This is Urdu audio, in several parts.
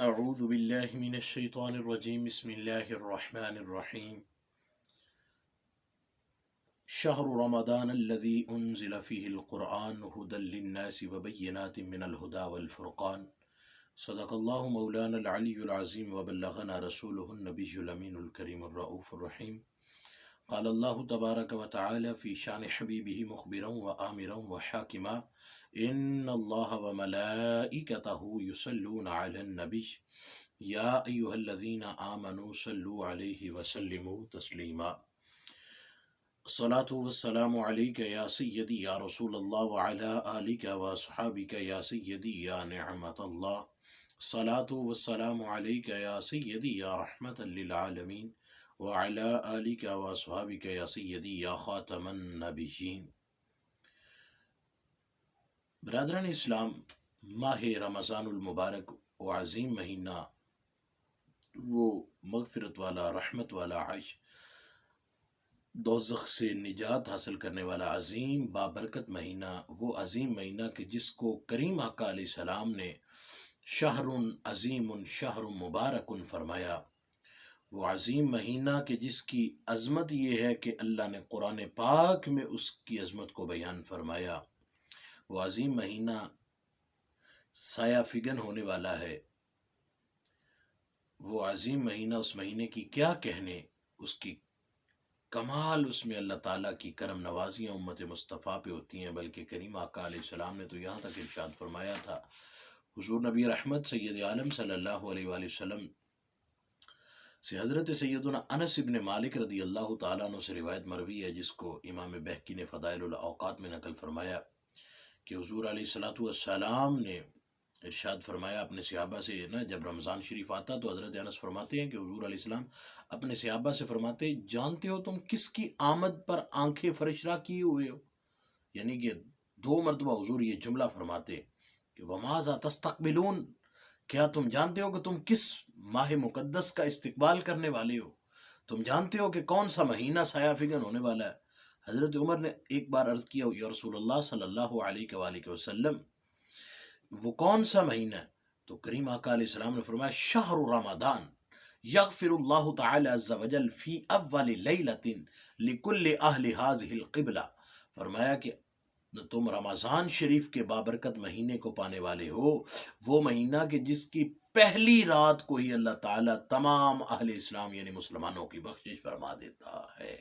اعوذ باللہ من الشیطان الرجیم بسم اللہ الرحمن الرحیم شہر رمضان الذي انزل فيه القرآن هدى للناس وبينات من الهدى والفرقان صدق اللہ مولانا العلی العظیم وبلغنا رسوله النبی الامین الکریم الرؤوف الرحیم قال اللہ تبارک وتعالی فی شان حبیبہ مخبرا وآمرا وحاکما ان اللہ وملائکتہ یصلون علی النبی یا ایہا الذین آمنوا صلوا علیہ وسلموا تسلیما الصلاة والسلام علیک یا سیدی یا رسول اللہ وعلی آلک واصحابک یا سیدی یا نعمت اللہ الصلاة والسلام علیک یا سیدی یا رحمت للعالمین وعلی آلک واصحابک یا سیدی یا خاتم النبیین۔ برادران اسلام، ماہ رمضان المبارک و عظیم مہینہ، وہ مغفرت والا، رحمت والا، عیش دوزخ سے نجات حاصل کرنے والا عظیم بابرکت مہینہ، وہ عظیم مہینہ کہ جس کو کریم آقا علیہ السلام نے شہر عظیم شہر مبارک فرمایا۔ وہ عظیم مہینہ کہ جس کی عظمت یہ ہے کہ اللہ نے قرآن پاک میں اس کی عظمت کو بیان فرمایا۔ وہ عظیم مہینہ سایہ فگن ہونے والا ہے۔ وہ عظیم مہینہ، اس مہینے کی کیا کہنے، اس کی کمال، اس میں اللہ تعالیٰ کی کرم نوازیاں امت مصطفیٰ پہ ہوتی ہیں، بلکہ کریم آقا علیہ السلام نے تو یہاں تک ارشاد فرمایا تھا، حضور نبی رحمت سید عالم صلی اللہ علیہ وآلہ وسلم سے حضرت سیدنا انس ابن مالک رضی اللہ تعالیٰ عنہ سے روایت مروی ہے، جس کو امام بہقی نے فضائل الاوقات میں نقل فرمایا کہ حضور علیہ السلام نے ارشاد فرمایا اپنے صحابہ سے نا، جب رمضان شریف آتا تو حضرت انس فرماتے ہیں کہ حضور علیہ السلام اپنے صحابہ سے فرماتے، جانتے ہو تم کس کی آمد پر آنکھیں فرشرا کیے ہوئے ہو؟ یعنی کہ 2 مرتبہ حضور یہ جملہ فرماتے کہ وَمَاذَا تَسْتَقْبِلُونَ، کیا تم جانتے ہو کہ تم کس ماہ مقدس کا استقبال کرنے والے ہو؟ تم جانتے ہو کہ کون سا مہینہ سایہ فگن ہونے والا ہے؟ حضرت عمر نے ایک بار عرض کیا، یا رسول اللہ صلی اللہ علیہ وآلہ وسلم وہ کون سا مہینہ ہے؟ تو کریم آقا علیہ السلام نے فرمایا شہر رمضان یغفر اللہ تعالی عز وجل فی اول لیلۃ لکل اہل ھذہ القبلہ، فرمایا کہ تم رمضان شریف کے بابرکت مہینے کو پانے والے ہو، وہ مہینہ کہ جس کی پہلی رات کو ہی اللہ تعالیٰ تمام اہل اسلام یعنی مسلمانوں کی بخشش فرما دیتا ہے۔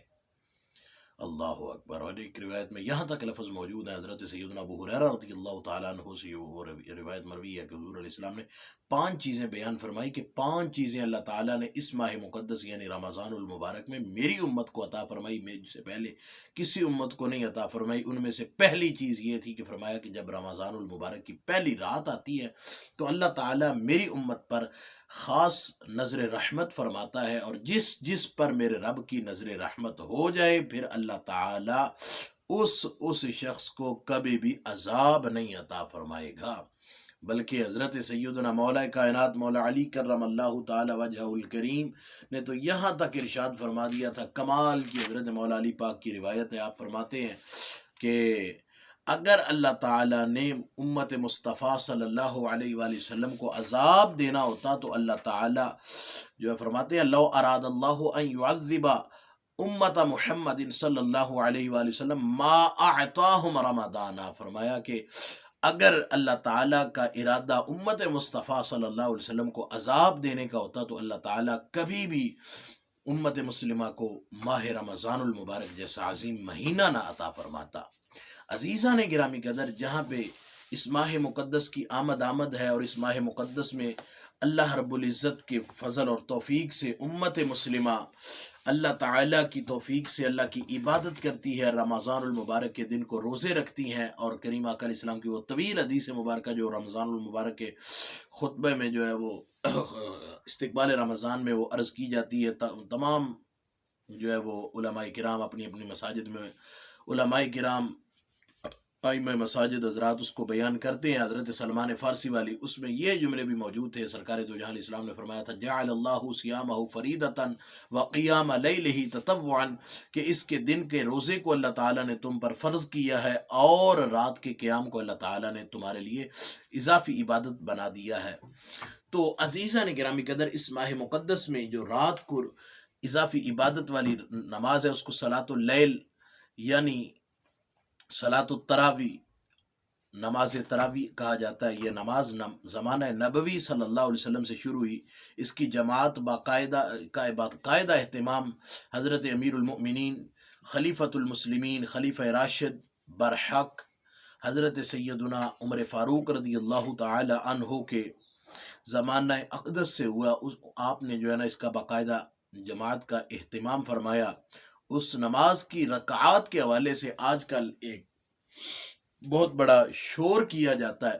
اللہ اکبر۔ اور ایک روایت میں یہاں تک لفظ موجود ہے، حضرت سیدنا ابو ہریرہ رضی اللہ تعالیٰ عنہ سے وہ روایت مروی ہے کہ حضور علیہ السلام نے 5 چیزیں بیان فرمائی کہ 5 چیزیں اللہ تعالیٰ نے اس ماہ مقدس یعنی رمضان المبارک میں میری امت کو عطا فرمائی، مجھ سے پہلے کسی امت کو نہیں عطا فرمائی۔ ان میں سے پہلی چیز یہ تھی کہ فرمایا کہ جب رمضان المبارک کی پہلی رات آتی ہے تو اللہ تعالیٰ میری امت پر خاص نظر رحمت فرماتا ہے، اور جس پر میرے رب کی نظر رحمت ہو جائے پھر اللہ تعالیٰ اس شخص کو کبھی بھی عذاب نہیں عطا فرمائے گا، بلکہ حضرت سیدنا مولا کائنات مولا علی کرم اللہ تعالی وجہہ الکریم نے تو یہاں تک ارشاد فرما دیا تھا، کمال کی حضرت مولا علی پاک کی روایت ہے، آپ فرماتے ہیں کہ اگر اللہ تعالیٰ نے امت مصطفیٰ صلی اللہ علیہ وآلہ وسلم کو عذاب دینا ہوتا تو اللہ تعالیٰ جو ہے فرماتے ہیں لو اراد اللہ ان يعذب امت محمد صلی اللہ علیہ وآلہ وسلم ما اعطاہم رمضان، فرمایا کہ اگر اللہ تعالیٰ کا ارادہ امت مصطفیٰ صلی اللہ علیہ وسلم کو عذاب دینے کا ہوتا تو اللہ تعالیٰ کبھی بھی امت مسلمہ کو ماہ رمضان المبارک جیسا عظیم مہینہ نہ عطا فرماتا۔ عزیزان گرامی قدر، جہاں پہ اس ماہ مقدس کی آمد ہے اور اس ماہ مقدس میں اللہ رب العزت کے فضل اور توفیق سے امت مسلمہ اللہ تعالیٰ کی توفیق سے اللہ کی عبادت کرتی ہے، رمضان المبارک کے دن کو روزے رکھتی ہیں، اور کریم آقا علیہ السلام کی وہ طویل حدیث مبارکہ جو رمضان المبارک کے خطبے میں جو ہے وہ استقبال رمضان میں وہ عرض کی جاتی ہے، تمام جو ہے وہ علماء کرام اپنی اپنی مساجد میں، علماء کرام ائمہ مساجد حضرات اس کو بیان کرتے ہیں۔ حضرت سلمان فارسی والی اس میں یہ جملے بھی موجود تھے، سرکار دو جہاں علیہ السلام نے فرمایا تھا جعل اللہ صیامہ فریدۃ وقیام لیلہ تطوعا، کہ اس کے دن کے روزے کو اللہ تعالیٰ نے تم پر فرض کیا ہے اور رات کے قیام کو اللہ تعالیٰ نے تمہارے لیے اضافی عبادت بنا دیا ہے۔ تو عزیزہ نے گرامی قدر اس ماہ مقدس میں جو رات کو اضافی عبادت والی نماز ہے اس کو صلاۃ اللیل یعنی صلاۃ التراوی نماز تراوی کہا جاتا ہے۔ یہ نماز زمانہ نبوی صلی اللہ علیہ وسلم سے شروع ہوئی۔ اس کی جماعت باقاعدہ اہتمام حضرت امیر المؤمنین خلیفۃ المسلمین خلیفہ راشد برحق حضرت سیدنا عمر فاروق رضی اللہ تعالی عنہ کے زمانہ اقدس سے ہوا۔ آپ نے جو ہے نا اس کا باقاعدہ جماعت کا اہتمام فرمایا۔ اس نماز کی رکعات کے حوالے سے آج کل ایک بہت بڑا شور کیا جاتا ہے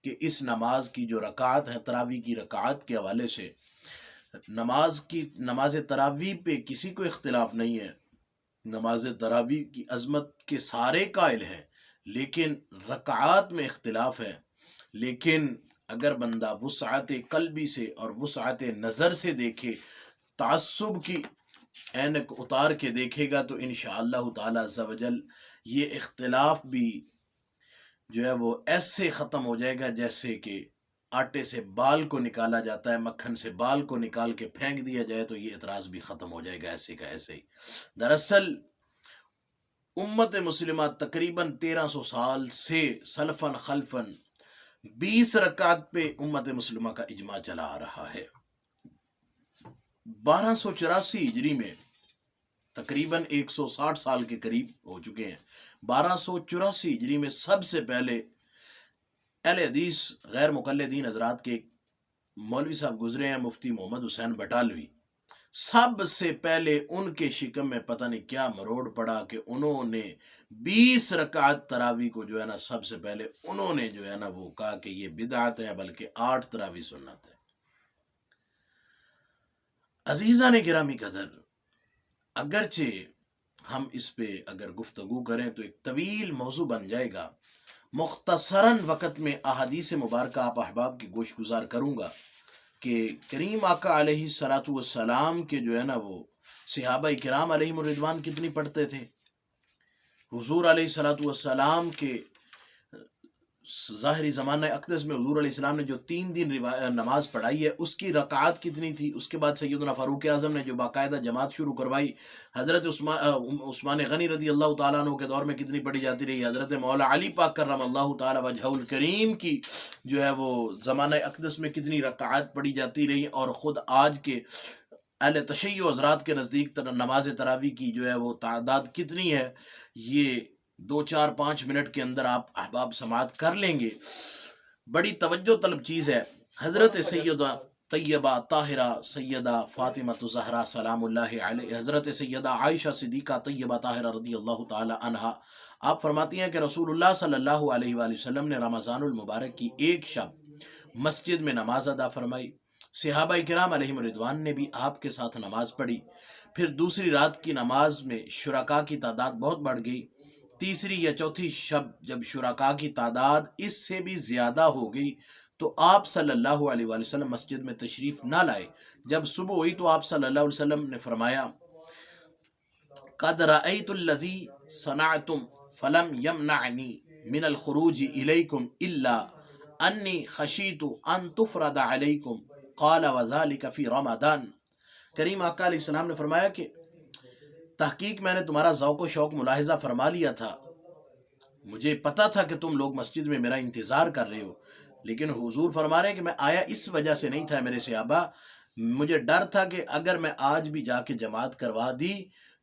کہ اس نماز کی جو رکعات ہے تراویح کی رکعات کے حوالے سے نماز تراویح پہ کسی کو اختلاف نہیں ہے، نماز تراویح کی عظمت کے سارے قائل ہیں، لیکن رکعات میں اختلاف ہے۔ لیکن اگر بندہ وسعت قلبی سے اور وسعت نظر سے دیکھے، تعصب کی اینک اتار کے دیکھے گا تو انشاءاللہ تعالی عز و جل یہ اختلاف بھی جو ہے وہ ایسے ختم ہو جائے گا جیسے کہ آٹے سے بال کو نکالا جاتا ہے، مکھن سے بال کو نکال کے پھینک دیا جائے تو یہ اعتراض بھی ختم ہو جائے گا ایسے کا ایسے ہی۔ دراصل امت مسلمہ تقریباً 1300 سال سے سلفاً خلفاً 20 رکعت پہ امت مسلمہ کا اجماع چلا آ رہا ہے۔ 1284 ہجری میں تقریباً 160 سال کے قریب ہو چکے ہیں۔ 1284 ہجری میں سب سے پہلے اہل حدیث غیر مقلدین حضرات کے مولوی صاحب گزرے ہیں، مفتی محمد حسین بٹالوی۔ سب سے پہلے ان کے شکم میں پتہ نہیں کیا مروڑ پڑا کہ انہوں نے 20 رکعت تراویح کو جو ہے نا سب سے پہلے انہوں نے جو ہے نا وہ کہا کہ یہ بدعت ہے، بلکہ 8 تراویح سنت ہے۔ عزیزان گرامی قدر، اگرچہ ہم اس پہ اگر گفتگو کریں تو ایک طویل موضوع بن جائے گا، مختصراً وقت میں احادیث مبارکہ آپ احباب کی گوش گزار کروں گا کہ کریم آقا علیہ الصلوۃ والسلام کے جو ہے نا وہ صحابہ کرام علیہم الرضوان کتنی پڑھتے تھے، حضور علیہ الصلوۃ والسلام کے ظاہری زمانہ اقدس میں حضور علیہ السلام نے جو 3 دن نماز پڑھائی ہے اس کی رکعات کتنی تھی۔ اس کے بعد سیدنا فاروق اعظم نے جو باقاعدہ جماعت شروع کروائی، حضرت عثمان غنی رضی اللہ تعالیٰ عنہ کے دور میں کتنی پڑھی جاتی رہی، حضرت مولا علی پاک کرم اللہ تعالیٰ وجہہ الکریم کی جو ہے وہ زمانہ اقدس میں کتنی رکعات پڑھی جاتی رہی، اور خود آج کے اہل تشیع حضرات کے نزدیک نماز تراویح کی جو ہے وہ تعداد کتنی ہے، یہ 2-4-5 منٹ کے اندر آپ احباب سماعت کر لیں گے۔ بڑی توجہ طلب چیز ہے۔ حضرت سیدہ طیبہ طاہرہ سیدہ فاطمہ زہرا سلام اللہ علیہ، حضرت سیدہ عائشہ صدیقہ طیبہ طاہرہ رضی اللہ تعالی عنہا، آپ فرماتی ہیں کہ رسول اللہ صلی اللہ علیہ وآلہ وسلم نے رمضان المبارک کی ایک شب مسجد میں نماز ادا فرمائی، صحابہ کرام علیہم الرضوان نے بھی آپ کے ساتھ نماز پڑھی۔ پھر دوسری رات کی نماز میں شرکاء کی تعداد بہت بڑھ گئی۔ تیسری یا چوتھی شب جب شرکاء کی تعداد اس سے بھی زیادہ ہو گئی تو آپ صلی اللہ علیہ وآلہ وسلم مسجد میں تشریف نہ لائے۔ جب صبح ہوئی تو آپ صلی اللہ علیہ وسلم نے فرمایا قد رأیت الذی صنعتم فلم یمنعنی من الخروج الیکم الا انی خشیت ان تفرض علیکم قال وذلک فی رمضان۔ کریم آقا علیہ السلام نے فرمایا کہ تحقیق میں نے تمہارا ذوق و شوق ملاحظہ فرما لیا تھا، مجھے پتا تھا کہ تم لوگ مسجد میں میرا انتظار کر رہے ہو، لیکن حضور فرما رہے ہیں کہ میں آیا اس وجہ سے نہیں تھا میرے صحابہ، مجھے ڈر تھا کہ اگر میں آج بھی جا کے جماعت کروا دی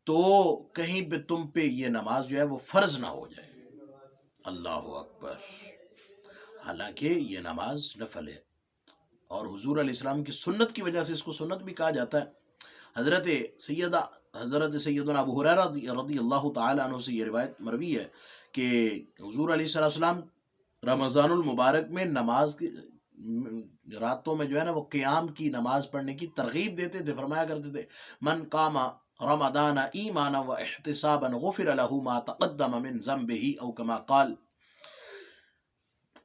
تو کہیں پہ تم پہ یہ نماز جو ہے وہ فرض نہ ہو جائے۔ اللہ اکبر، حالانکہ یہ نماز نفل ہے اور حضور علیہ السلام کی سنت کی وجہ سے اس کو سنت بھی کہا جاتا ہے۔ حضرت سیدنا ابو ہریرہ رضی اللہ تعالیٰ عنہ سے یہ روایت مروی ہے کہ حضور علیہ السلام رمضان المبارک میں نماز کی راتوں میں جو ہے نا وہ قیام کی نماز پڑھنے کی ترغیب دیتے تھے، فرمایا کرتے تھے من قام رمضان ایمانا و احتسابا غفر له ما تقدم من ذنبه او کما قال۔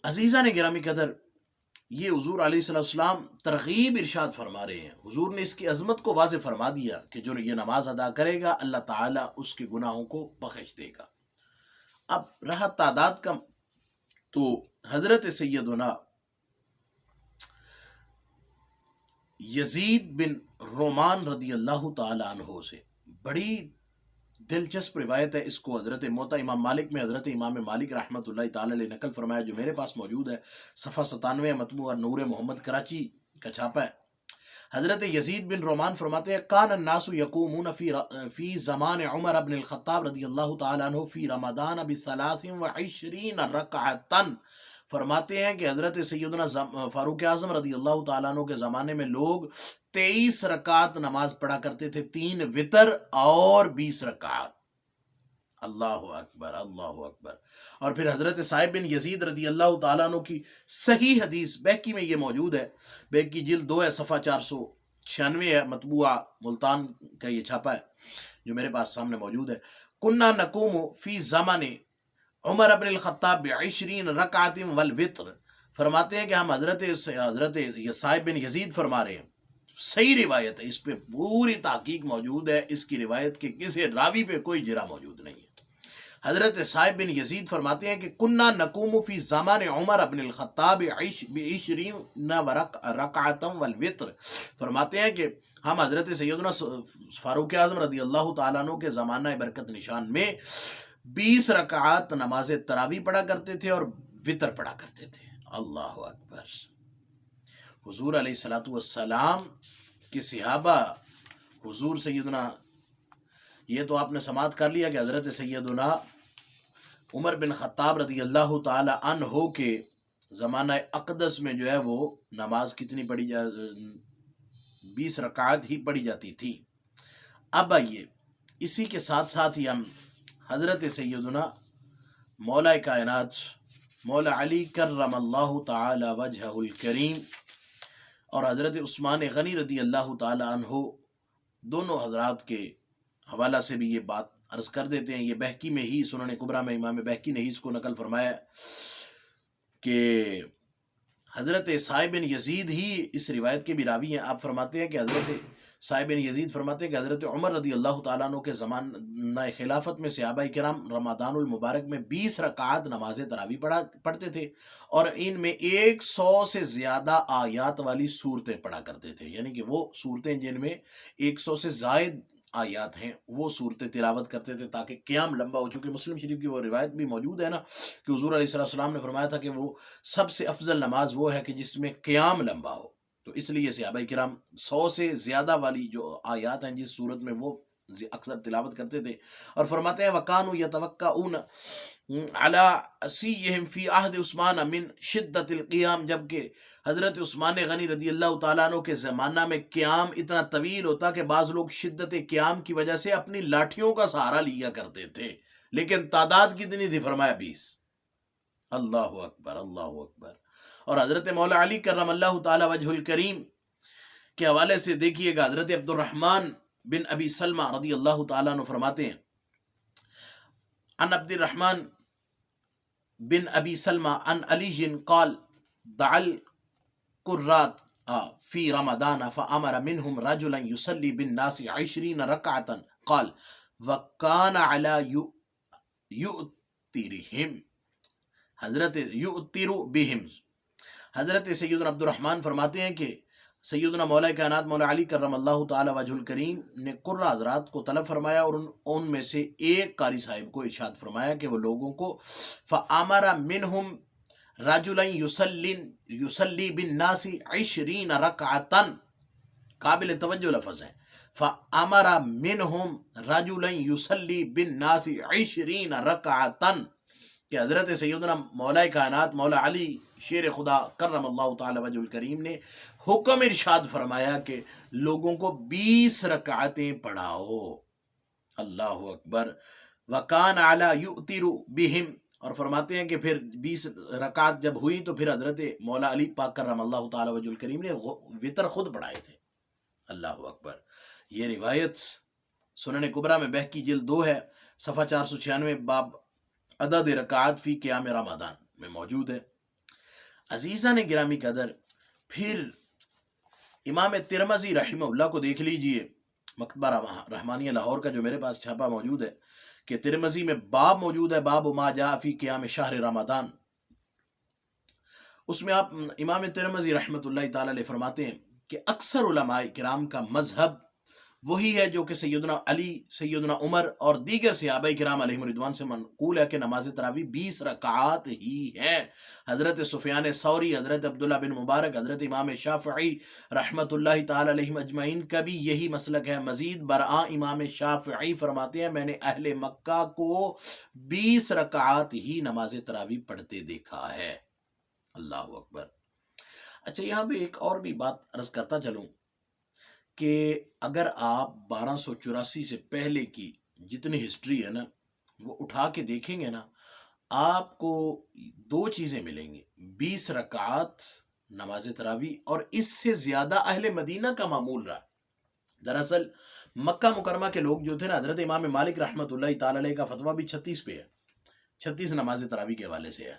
عزیزان گرامی قدر، یہ حضور علیہ السلام ترغیب ارشاد فرما رہے ہیں۔ حضور نے اس کی عظمت کو واضح فرما دیا کہ جو یہ نماز ادا کرے گا اللہ تعالیٰ اس کے گناہوں کو بخش دے گا۔ اب رہا تعداد کا، تو حضرت سیدنا یزید بن رومان رضی اللہ تعالی عنہ سے بڑی دلچسپ روایت ہے. اس کو حضرت موطا امام مالک میں حضرت امام مالک رحمۃ اللہ تعالی علیہ نقل فرمایا، جو میرے پاس موجود ہے. صفحہ 97 مطبوع نور محمد کراچی کا چھاپا ہے. حضرت یزید بن رومان فرماتے ہیں کان الناس یقومون فی زمان عمر بن الخطاب رضی اللہ تعالی عنہ فی رمضان ب23 رکعتا. فرماتے ہیں کہ حضرت سیدنا فاروق اعظم رضی اللہ تعالیٰ عنہ کے زمانے میں لوگ 23 رکعت نماز پڑھا کرتے تھے، 3 وتر اور 20 رکعت. اللہ اکبر اللہ اکبر. اور پھر حضرت صاحب بن یزید رضی اللہ تعالیٰ عنہ کی صحیح حدیث بہقی میں یہ موجود ہے. بہقی جلد 2 ہے، صفحہ 496 ہے، مطبوعہ ملتان کا یہ چھاپا ہے جو میرے پاس سامنے موجود ہے. کننا نقوم فی زمان عمر ابن الخطاب ب20 رکعت والوتر. فرماتے ہیں کہ ہم حضرت صاحب بن یزید فرما رہے ہیں. صحیح روایت ہے، اس پہ پوری تحقیق موجود ہے. اس کی روایت کے کسی راوی پہ کوئی جرح موجود نہیں ہے. حضرت صاحب بن یزید فرماتے ہیں کہ کننا نقوم فی زمان عمر ابن الخطاب ب20 رکعت والوتر. فرماتے ہیں کہ ہم حضرت سیدنا فاروق اعظم رضی اللہ تعالیٰ عنہ کے زمانہ برکت نشان میں 20 رکعات نماز تراویح پڑھا کرتے تھے اور وطر پڑھا کرتے تھے. اللہ اکبر. حضور علیہ الصلوۃ والسلام کے صحابہ، حضور سیدنا، یہ تو آپ نے سماعت کر لیا کہ حضرت سیدنا عمر بن خطاب رضی اللہ تعالی عنہ کے زمانہ اقدس میں جو ہے وہ نماز کتنی پڑھی 20 رکعات ہی پڑھی جاتی تھی. اب آئیے اسی کے ساتھ ساتھ ہی ہم حضرت سیدنا مولا کائنات مولا علی کرم اللہ تعالی وجہہ الکریم اور حضرت عثمان غنی رضی اللہ تعالی عنہ دونوں حضرات کے حوالہ سے بھی یہ بات عرض کر دیتے ہیں. یہ بہقی میں ہی، سنن کبریٰ میں امام بہقی نے ہی اس کو نقل فرمایا کہ حضرت صاحب بن یزید ہی اس روایت کے بھی راوی ہیں. آپ فرماتے ہیں کہ حضرت صاحب بن یزید فرماتے ہیں کہ حضرت عمر رضی اللہ تعالیٰ عنہ کے زمانہ خلافت میں صحابہ کرام رمضان المبارک میں 20 رکعات نماز تراویح پڑھتے تھے اور ان میں 100 سے زیادہ آیات والی صورتیں پڑھا کرتے تھے. یعنی کہ وہ صورتیں جن میں 100 سے زائد آیات ہیں وہ صورتیں تلاوت کرتے تھے تاکہ قیام لمبا ہو. چونکہ مسلم شریف کی وہ روایت بھی موجود ہے نا کہ حضور علیہ السلام نے فرمایا تھا کہ وہ سب سے افضل نماز وہ ہے کہ جس میں قیام لمبا ہو. تو اس لیے صحابہ کرام 100 سے زیادہ والی جو آیات ہیں جس صورت میں وہ اکثر تلاوت کرتے تھے. اور فرماتے ہیں وَكَانُوا يَتَوَكَّؤُونَ عَلَىٰ أَسِيِّهِمْ فِي عَهْدِ عثمان مِنْ شِدَّةِ الْقِيَامِ. جبکہ حضرت عثمان غنی رضی اللہ تعالیٰ عنہ کے زمانہ میں قیام اتنا طویل ہوتا کہ بعض لوگ شدت قیام کی وجہ سے اپنی لاٹھیوں کا سہارا لیا کرتے تھے. لیکن تعداد کتنی تھی؟ فرمایا 20. اللہ اکبر اللہ اکبر. اور حضرت مولا علی کرم اللہ تعالی وجہ الکریم کے حوالے سے دیکھیے گا، حضرت عبد الرحمن بن ابی سلمہ رضی اللہ تعالیٰ عنہ فرماتے ہیں ان عبد الرحمن بن ابی سلمہ ان علی قال دعا القرات فی رمضان فامر منهم رجلا يصلي بالناس 20 رکعتا قال وكان على يؤترهم حضرت یؤتر بهم. حضرت سیدنا عبد الرحمن فرماتے ہیں کہ سیدنا مولا کائنات مولا علی کرم اللہ تعالی وجہ الکریم نے قرہ حضرات کو طلب فرمایا اور ان میں سے ایک قاری صاحب کو ارشاد فرمایا کہ وہ لوگوں کو فَأَمَرَ مِنْهُمْ رَجُلًا يُصَلِّي بِالنَّاسِ 20 رَكْعَةً. قابل توجہ لفظ ہیں. فَأَمَرَ مِنْهُمْ رَجُلًا يُصَلِّي بِالنَّاسِ 20 رَكْعَةً کہ حضرت سیدنا مولا کائنات مولا علی شیر خدا کرم اللہ تعالی وجہ الکریم نے حکم ارشاد فرمایا کہ لوگوں کو 20 رکعتیں پڑھاؤ. اللہ اکبر. وَكَانَ عَلَى يُؤْتِرُ بِهِمْ. اور فرماتے ہیں کہ پھر 20 رکعت جب ہوئی تو پھر حضرت مولا علی پاک کرم اللہ تعالی وجہ الکریم نے وطر خود پڑھائے تھے. اللہ اکبر. یہ روایت سنن کبریٰ میں بہقی جلد 2 ہے، صفحہ 496 باب عدد رکعات فی قیام رمضان میں موجود ہے. عزیزان گرامی قدر، پھر امام ترمذی رحمہ اللہ کو دیکھ لیجئے، مکتبہ رحمانیہ لاہور کا جو میرے پاس چھاپا موجود ہے کہ ترمذی میں باب موجود ہے باب ما جاء فی قیام شہر رمضان. اس میں آپ امام ترمذی رحمۃ اللہ تعالی علیہ فرماتے ہیں کہ اکثر علماء کرام کا مذہب وہی ہے جو کہ سیدنا علی، سیدنا عمر اور دیگر صحابہ کرام علیہم الرضوان سے منقول ہے کہ نماز تراویح 20 رکعات ہی ہے۔ حضرت سفیان ثوری، حضرت عبداللہ بن مبارک، حضرت امام شافعی رحمۃ اللہ تعالی علیہم اجمعین کا بھی یہی مسلک ہے۔ مزید برآں امام شافعی فرماتے ہیں میں نے اہل مکہ کو 20 رکعات ہی نماز تراویح پڑھتے دیکھا ہے۔ اللہ اکبر۔ اچھا، یہاں پہ ایک اور بھی بات عرض کرتا چلوں کہ اگر آپ 1284 سے پہلے کی جتنی ہسٹری ہے نا وہ اٹھا کے دیکھیں گے نا، آپ کو 2 چیزیں ملیں گی: 20 رکعات نماز تراویح، اور اس سے زیادہ اہل مدینہ کا معمول رہا۔ دراصل مکہ مکرمہ کے لوگ جو تھے نا، حضرت امام مالک رحمۃ اللہ تعالی علیہ کا فتویٰ بھی 36 پہ ہے، 36 نماز تراویح کے حوالے سے ہے۔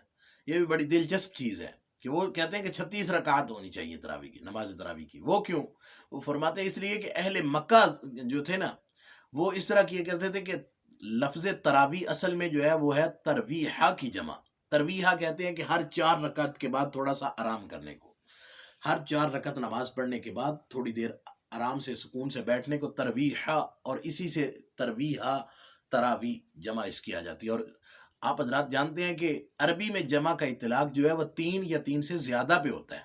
یہ بھی بڑی دلچسپ چیز ہے کہ وہ کہتے ہیں کہ 36 رکعات ہونی چاہیے تراویح کی، نماز تراویح کی۔ وہ کیوں؟ وہ فرماتے ہیں اس لیے کہ اہل مکہ جو تھے نا وہ اس طرح کیا کرتے تھے کہ لفظ تراویح اصل میں جو ہے وہ ہے ترویحہ کی جمع۔ ترویحہ کہتے ہیں کہ ہر 4 رکعت کے بعد تھوڑا سا آرام کرنے کو، ہر 4 رکعت نماز پڑھنے کے بعد تھوڑی دیر آرام سے سکون سے بیٹھنے کو ترویحہ، اور اسی سے ترویحہ تراویح جمع اس کی آ جاتی ہے۔ اور آپ حضرات جانتے ہیں کہ عربی میں جمع کا اطلاق جو ہے وہ 3 یا 3 سے زیادہ پہ ہوتا ہے،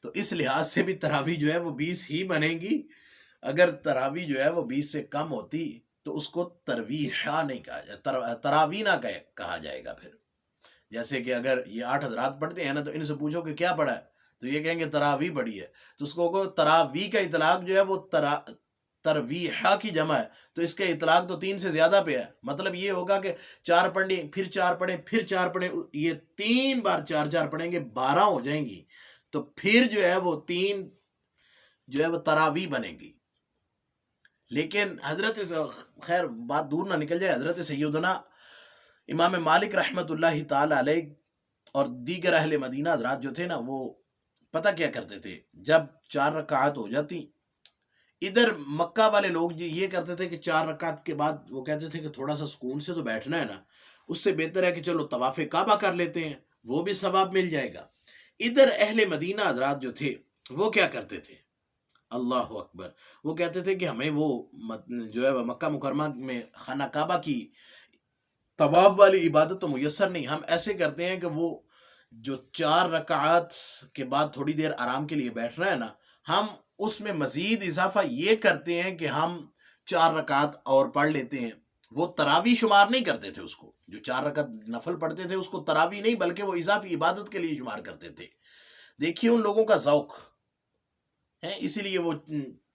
تو اس لحاظ سے بھی تراویح جو ہے وہ 20 ہی بنے گی۔ اگر تراویح جو ہے وہ 20 سے کم ہوتی تو اس کو ترویحہ نہیں کہا جائے، تراویح نہ کہا جائے گا۔ پھر جیسے کہ اگر یہ 8 حضرات پڑھتے ہیں نا تو ان سے پوچھو کہ کیا پڑھا ہے تو یہ کہیں گے تراویح پڑھی ہے، تو اس کو تراویح کا اطلاق جو ہے وہ ترویحہ کی جمع ہے، تو اس کا اطلاق تو 3 سے زیادہ پہ ہے۔ مطلب یہ ہوگا کہ 4 پڑھیں، پھر 4 پڑھیں، پھر 4 پڑھیں، یہ 3 بار 4 پڑھیں گے، 12 ہو جائیں گی، تو پھر جو ہے وہ 3 جو ہے وہ تراویح بنے گی۔ لیکن حضرت، خیر بات دور نہ نکل جائے، حضرت سیدنا امام مالک رحمۃ اللہ تعالی علیہ اور دیگر اہل مدینہ حضرات جو تھے نا وہ پتہ کیا کرتے تھے، جب 4 رکعات ہو جاتی، ادھر مکہ والے لوگ یہ کرتے تھے کہ 4 رکعت کے بعد وہ کہتے تھے کہ تھوڑا سا سکون سے تو بیٹھنا ہے نا، اس سے بہتر ہے کہ چلو طواف کعبہ کر لیتے ہیں، وہ بھی ثواب مل جائے گا۔ ادھر اہل مدینہ حضرات جو تھے وہ کیا کرتے تھے، اللہ اکبر، وہ کہتے تھے کہ ہمیں وہ جو ہے مکہ مکرمہ میں خانہ کعبہ کی طواف والی عبادت تو میسر نہیں، ہم ایسے کرتے ہیں کہ وہ جو 4 رکعات کے بعد تھوڑی دیر آرام کے لیے بیٹھنا ہے نا، ہم اس میں مزید اضافہ یہ کرتے ہیں کہ ہم 4 رکعت اور پڑھ لیتے ہیں۔ وہ تراویح شمار نہیں کرتے تھے، اس کو جو 4 رکعت نفل پڑھتے تھے اس کو تراویح نہیں بلکہ وہ اضافی عبادت کے لیے شمار کرتے تھے۔ دیکھیے ان لوگوں کا ذوق ہے، اسی لیے وہ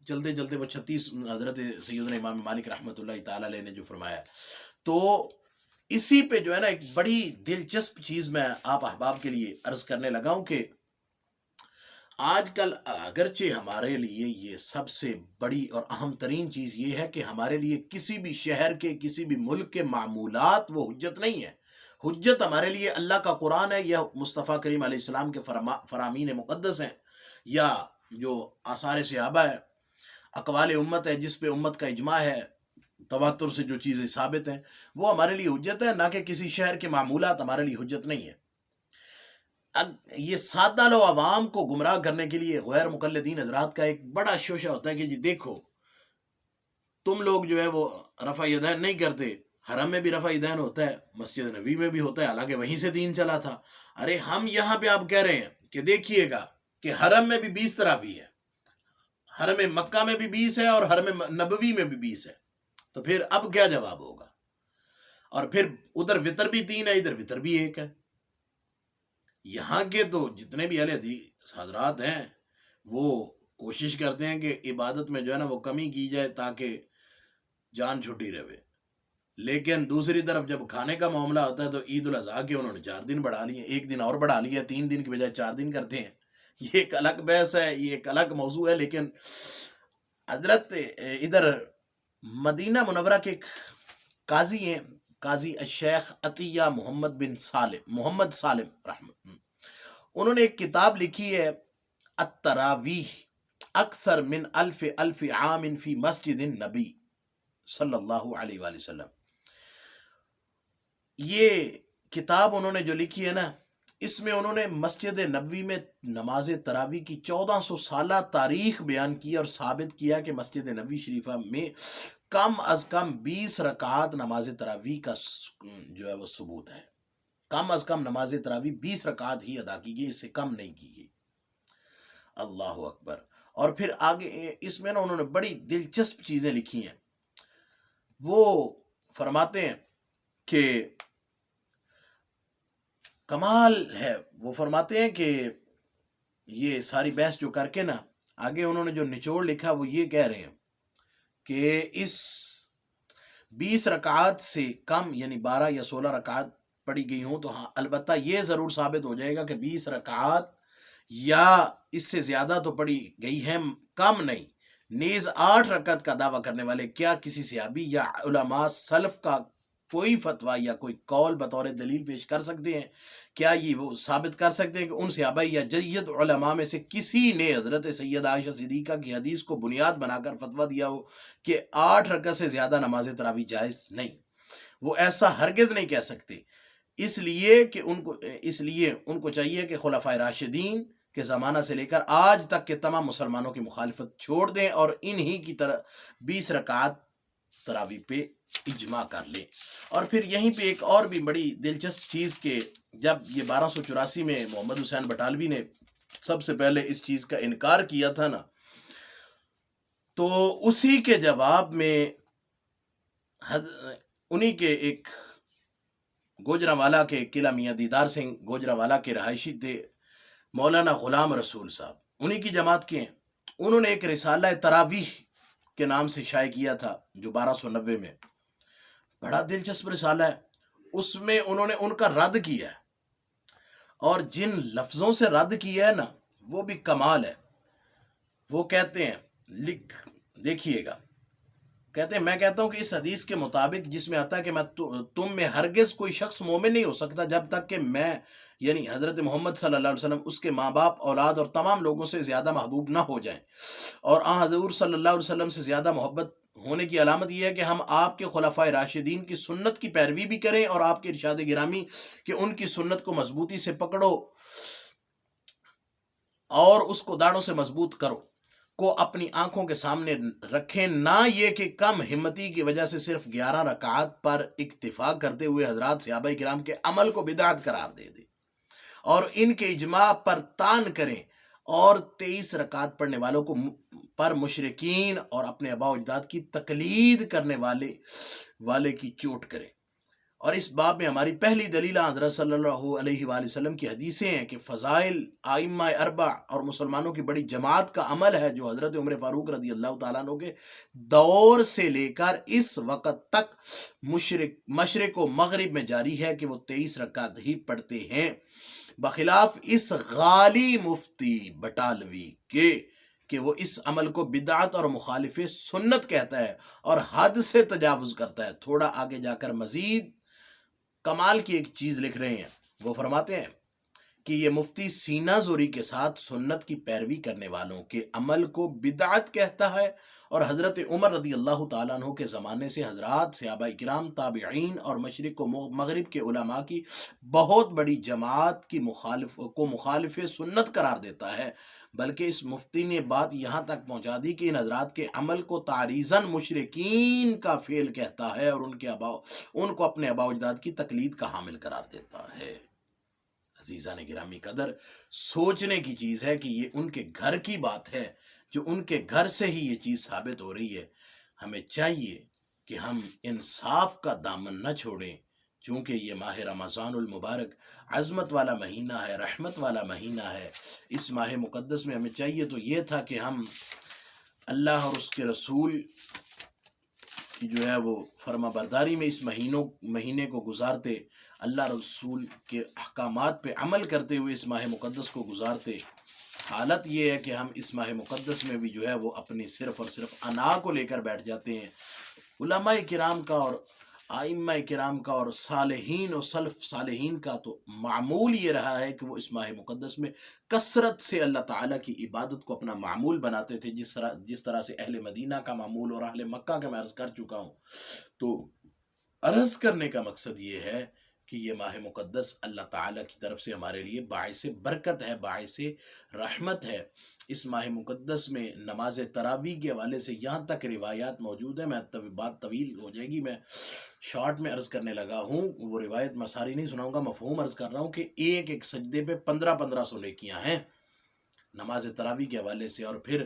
چلتے چلتے وہ 36 حضرت سیدنا امام مالک رحمۃ اللہ تعالی علیہ نے جو فرمایا۔ تو اسی پہ جو ہے نا ایک بڑی دلچسپ چیز میں آپ احباب کے لیے عرض کرنے لگا ہوں کہ آج کل اگرچہ ہمارے لیے یہ سب سے بڑی اور اہم ترین چیز یہ ہے کہ ہمارے لیے کسی بھی شہر کے، کسی بھی ملک کے معمولات وہ حجت نہیں ہے۔ حجت ہمارے لیے اللہ کا قرآن ہے، یا مصطفیٰ کریم علیہ السلام کے فرامین مقدس ہیں، یا جو آثار صحابہ ہے، اقوال امت ہے جس پہ امت کا اجماع ہے، تواتر سے جو چیزیں ثابت ہیں، وہ ہمارے لیے حجت ہے، نہ کہ کسی شہر کے معمولات ہمارے لیے حجت نہیں ہے۔ یہ سادہ لو عوام کو گمراہ کرنے کے لیے غیر مقلدین حضرات کا ایک بڑا شوشہ ہوتا ہے کہ جی دیکھو تم لوگ جو ہے وہ رفع یدین نہیں کرتے، حرم میں بھی رفع یدین ہوتا ہے، مسجد نبوی میں بھی ہوتا ہے، حالانکہ وہیں سے دین چلا تھا۔ ارے ہم یہاں پہ آپ کہہ رہے ہیں کہ دیکھیے گا کہ حرم میں بھی 20 تراویح ہے، حرم مکہ میں بھی 20 ہے، اور حرم نبوی میں بھی 20 ہے، تو پھر اب کیا جواب ہوگا؟ اور پھر ادھر وطر بھی 3 ہے، ادھر وطر بھی 1 ہے۔ یہاں کے تو جتنے بھی اہل حدیث حضرات ہیں وہ کوشش کرتے ہیں کہ عبادت میں جو ہے نا وہ کمی کی جائے تاکہ جان چھٹی رہے، لیکن دوسری طرف جب کھانے کا معاملہ ہوتا ہے تو عید الاضحیٰ کے انہوں نے 4 دن بڑھا لیے، 1 دن اور بڑھا لیا، 3 دن کی بجائے 4 دن کرتے ہیں۔ یہ ایک الگ بحث ہے، یہ ایک الگ موضوع ہے، لیکن حضرت ادھر مدینہ منورہ کے قاضی ہیں، قاضی الشیخ عطیہ محمد سالم رحمت، انہوں نے ایک کتاب لکھی ہے التراویح اکثر من الف عام فی مسجد النبی صلی اللہ علیہ وآلہ وسلم۔ یہ کتاب انہوں نے جو لکھی ہے نا، اس میں انہوں نے مسجد نبوی میں نماز تراویح کی 1400 سالہ تاریخ بیان کی اور ثابت کیا کہ مسجد نبوی شریفہ میں کم از کم 20 رکعات نماز تراویح کا جو ہے وہ ثبوت ہے. کم از کم نماز تراویح 20 رکعات ہی ادا کی گئی، اس سے کم نہیں کی گئی. اللہ اکبر. اور پھر آگے اس میں نا انہوں نے بڑی دلچسپ چیزیں لکھی ہیں. وہ فرماتے ہیں کہ کمال ہے، وہ فرماتے ہیں کہ یہ ساری بحث جو کر کے نا آگے انہوں نے جو نچوڑ لکھا وہ یہ کہہ رہے ہیں کہ اس 20 رکعات سے کم یعنی 12 یا 16 رکعات پڑھی گئی ہوں تو ہاں البتہ یہ ضرور ثابت ہو جائے گا کہ 20 رکعات یا اس سے زیادہ تو پڑھی گئی ہیں، کم نہیں. نیز 8 رکعت کا دعویٰ کرنے والے کیا کسی صحابی یا علماء سلف کا کوئی فتویٰ یا کوئی قول بطور دلیل پیش کر سکتے ہیں؟ کیا یہ وہ ثابت کر سکتے ہیں کہ ان صحابہ یا جید علماء میں سے کسی نے حضرت سیدہ عائشہ صدیقہ کی حدیث کو بنیاد بنا کر فتویٰ دیا ہو کہ 8 رکعت سے زیادہ نماز تراویح جائز نہیں؟ وہ ایسا ہرگز نہیں کہہ سکتے، اس لیے ان کو چاہیے کہ خلفائے راشدین کے زمانہ سے لے کر آج تک کے تمام مسلمانوں کی مخالفت چھوڑ دیں اور انہی کی طرح 20 رکعات تراویح پہ اجماع کر لیں. اور پھر یہیں پہ ایک اور بھی بڑی دلچسپ چیز کہ جب یہ 1284 میں محمد حسین بٹالوی نے سب سے پہلے اس چیز کا انکار کیا تھا نا، تو اسی کے جواب میں انہی کے ایک گوجرانوالا کے قلعہ میاں دیدار سنگھ گوجرانوالا کے رہائشی تھے مولانا غلام رسول صاحب، انہی کی جماعت کے ہیں. انہوں نے ایک رسالہ تراویح کے نام سے شائع کیا تھا جو 1290 میں، بڑا دلچسپ رسالہ ہے. اس میں انہوں نے ان کا رد کیا ہے، اور جن لفظوں سے رد کیا ہے نا وہ بھی کمال ہے. وہ کہتے ہیں، دیکھیے گا، کہتے ہیں میں کہتا ہوں کہ اس حدیث کے مطابق جس میں آتا ہے کہ تم میں ہرگز کوئی شخص مومن نہیں ہو سکتا جب تک کہ میں یعنی حضرت محمد صلی اللہ علیہ وسلم اس کے ماں باپ اولاد اور تمام لوگوں سے زیادہ محبوب نہ ہو جائیں. اور حضور صلی اللہ علیہ وسلم سے زیادہ محبت ہونے کی علامت یہ ہے کہ ہم آپ کے خلفائے راشدین کی سنت کی پیروی بھی کریں اور آپ کے ارشاد گرامی کہ ان کی سنت کو مضبوطی سے پکڑو اور اس کو داڑوں سے مضبوط کرو کو اپنی آنکھوں کے سامنے رکھیں، نہ یہ کہ کم ہمتی کی وجہ سے صرف 11 رکعات پر اکتفا کرتے ہوئے حضرات صحابہ کرام کے عمل کو بدعت قرار دے دیں اور ان کے اجماع پر تان کریں اور 23 رکعات پڑھنے والوں کو پر مشرکین اور اپنے آباء و اجداد کی تقلید کرنے والے کی چوٹ کریں. اور اس باب میں ہماری پہلی دلیل حضرت صلی اللہ علیہ وآلہ وسلم کی حدیثیں ہیں کہ فضائل ائمہ اربع اور مسلمانوں کی بڑی جماعت کا عمل ہے جو حضرت عمر فاروق رضی اللہ تعالیٰ عنہ کے دور سے لے کر اس وقت تک مشرق و مغرب میں جاری ہے کہ وہ 23 رکعت ہی پڑھتے ہیں، بخلاف اس غالی مفتی بٹالوی کے کہ وہ اس عمل کو بدعت اور مخالف سنت کہتا ہے اور حد سے تجاوز کرتا ہے. تھوڑا آگے جا کر مزید کمال کی ایک چیز لکھ رہے ہیں. وہ فرماتے ہیں کہ یہ مفتی سینہ زوری کے ساتھ سنت کی پیروی کرنے والوں کے عمل کو بدعت کہتا ہے اور حضرت عمر رضی اللہ تعالیٰ عنہ کے زمانے سے حضرات صحابہ کرام تابعین اور مشرق و مغرب کے علماء کی بہت بڑی جماعت کی مخالف سنت قرار دیتا ہے. بلکہ اس مفتی نے بات یہاں تک پہنچا دی کہ ان حضرات کے عمل کو تعریضاً مشرکین کا فعل کہتا ہے اور ان کو اپنے آباء و اجداد کی تقلید کا حامل قرار دیتا ہے. عزیزان گرامی قدر، سوچنے کی چیز ہے کہ یہ ان کے گھر کی بات ہے، جو ان کے گھر سے ہی یہ چیز ثابت ہو رہی ہے. ہمیں چاہیے کہ ہم انصاف کا دامن نہ چھوڑیں، چونکہ یہ ماہ رمضان المبارک عظمت والا مہینہ ہے، رحمت والا مہینہ ہے. اس ماہ مقدس میں ہمیں چاہیے تو یہ تھا کہ ہم اللہ اور اس کے رسول کی جو ہے وہ فرما برداری میں اس مہینے کو گزارتے، اللہ رسول کے احکامات پہ عمل کرتے ہوئے اس ماہ مقدس کو گزارتے. حالت یہ ہے کہ ہم اس ماہ مقدس میں بھی جو ہے وہ اپنی صرف اور صرف انا کو لے کر بیٹھ جاتے ہیں. علماء کرام کا اور ائمہ کرام کا اور صالحین و سلف صالحین کا تو معمول یہ رہا ہے کہ وہ اس ماہ مقدس میں کثرت سے اللہ تعالیٰ کی عبادت کو اپنا معمول بناتے تھے، جس طرح سے اہل مدینہ کا معمول اور اہل مکہ کا میں عرض کر چکا ہوں. تو عرض کرنے کا مقصد یہ ہے کہ یہ ماہ مقدس اللہ تعالیٰ کی طرف سے ہمارے لیے باعث برکت ہے، باعث رحمت ہے۔ اس ماہ مقدس میں نماز تراویح کے حوالے سے یہاں تک روایات موجود ہیں، بات طویل ہو جائے گی، میں شارٹ میں عرض کرنے لگا ہوں، وہ روایت میں ساری نہیں سناؤں گا، مفہوم عرض کر رہا ہوں کہ ایک ایک سجدے پہ 1500 نیکیاں ہیں نماز تراویح کے حوالے سے۔ اور پھر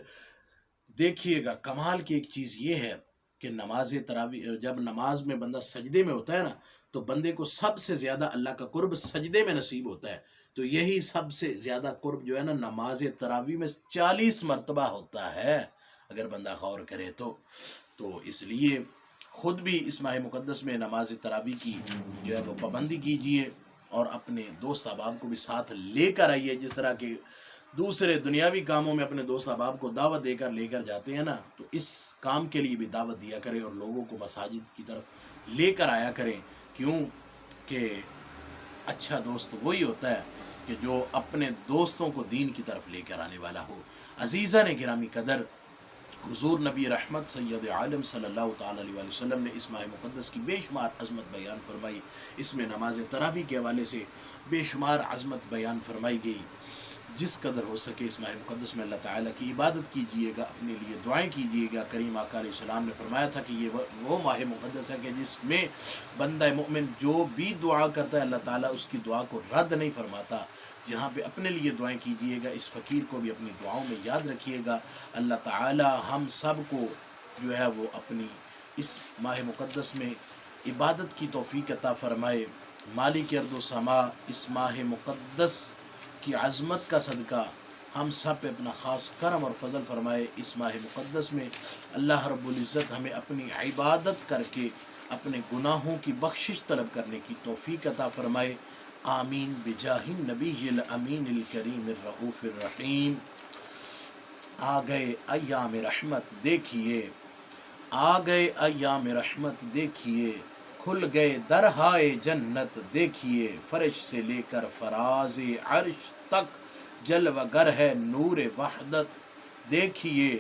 دیکھیے گا کمال کی ایک چیز یہ ہے کہ نماز تراویح، جب نماز میں بندہ سجدے میں ہوتا ہے نا، تو بندے کو سب سے زیادہ اللہ کا قرب سجدے میں نصیب ہوتا ہے۔ تو یہی سب سے زیادہ قرب جو ہے نا نماز تراویح میں 40 مرتبہ ہوتا ہے، اگر بندہ غور کرے تو اس لیے خود بھی اس ماہ مقدس میں نماز تراویح کی جو ہے وہ پابندی کیجئے، اور اپنے دوست احباب کو بھی ساتھ لے کر آئیے، جس طرح کے دوسرے دنیاوی کاموں میں اپنے دوست احباب کو دعوت دے کر لے کر جاتے ہیں نا، تو اس کام کے لیے بھی دعوت دیا کریں اور لوگوں کو مساجد کی طرف لے کر آیا کریں۔ کیوں کہ اچھا دوست وہی ہوتا ہے کہ جو اپنے دوستوں کو دین کی طرف لے کر آنے والا ہو۔ عزیزان گرامی قدر، حضور نبی رحمت سید عالم صلی اللہ تعالیٰ علیہ وسلم نے اس ماہ مقدس کی بے شمار عظمت بیان فرمائی۔ اس میں نماز تراویح کے حوالے سے بے شمار عظمت بیان فرمائی گئی۔ جس قدر ہو سکے اس ماہ مقدس میں اللہ تعالیٰ کی عبادت کیجئے گا، اپنے لیے دعائیں کیجئے گا۔ کریم آقا علیہ السلام نے فرمایا تھا کہ یہ وہ ماہ مقدس ہے کہ جس میں بندہ مومن جو بھی دعا کرتا ہے اللہ تعالیٰ اس کی دعا کو رد نہیں فرماتا۔ جہاں پہ اپنے لیے دعائیں کیجئے گا، اس فقیر کو بھی اپنی دعاؤں میں یاد رکھیے گا۔ اللہ تعالیٰ ہم سب کو جو ہے وہ اپنی اس ماہ مقدس میں عبادت کی توفیق عطا فرمائے۔ مالک ارض و سما اس ماہ مقدس کی عظمت کا صدقہ ہم سب پہ اپنا خاص کرم اور فضل فرمائے۔ اس ماہ مقدس میں اللہ رب العزت ہمیں اپنی عبادت کر کے اپنے گناہوں کی بخشش طلب کرنے کی توفیق عطا فرمائے۔ آمین بجاہ النبی الامین الکریم الرؤوف الرحیم۔ آ گئے ایام رحمت دیکھیے، آ گئے ایام رحمت دیکھیے، کھل گئے درہائے جنت دیکھیے، فرش سے لے کر فراز عرش تک جلوہ گر ہے نور وحدت دیکھیے،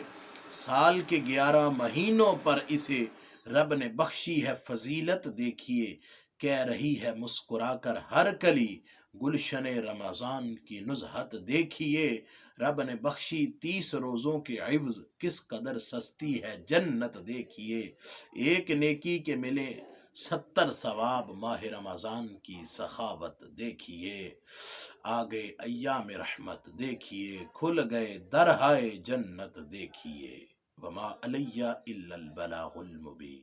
سال کے 11 مہینوں پر اسے رب نے بخشی ہے فضیلت دیکھیے، کہہ رہی ہے مسکرا کر ہر کلی گلشن رمضان کی نزہت دیکھیے، رب نے بخشی 30 روزوں کے عوض کس قدر سستی ہے جنت دیکھیے، ایک نیکی کے ملے 70 ثواب ماہ رمضان کی سخاوت دیکھیے، آگے ایام رحمت دیکھیے، کھل گئے درہائے جنت دیکھیے، وما علیہ الا البلاغ المبین۔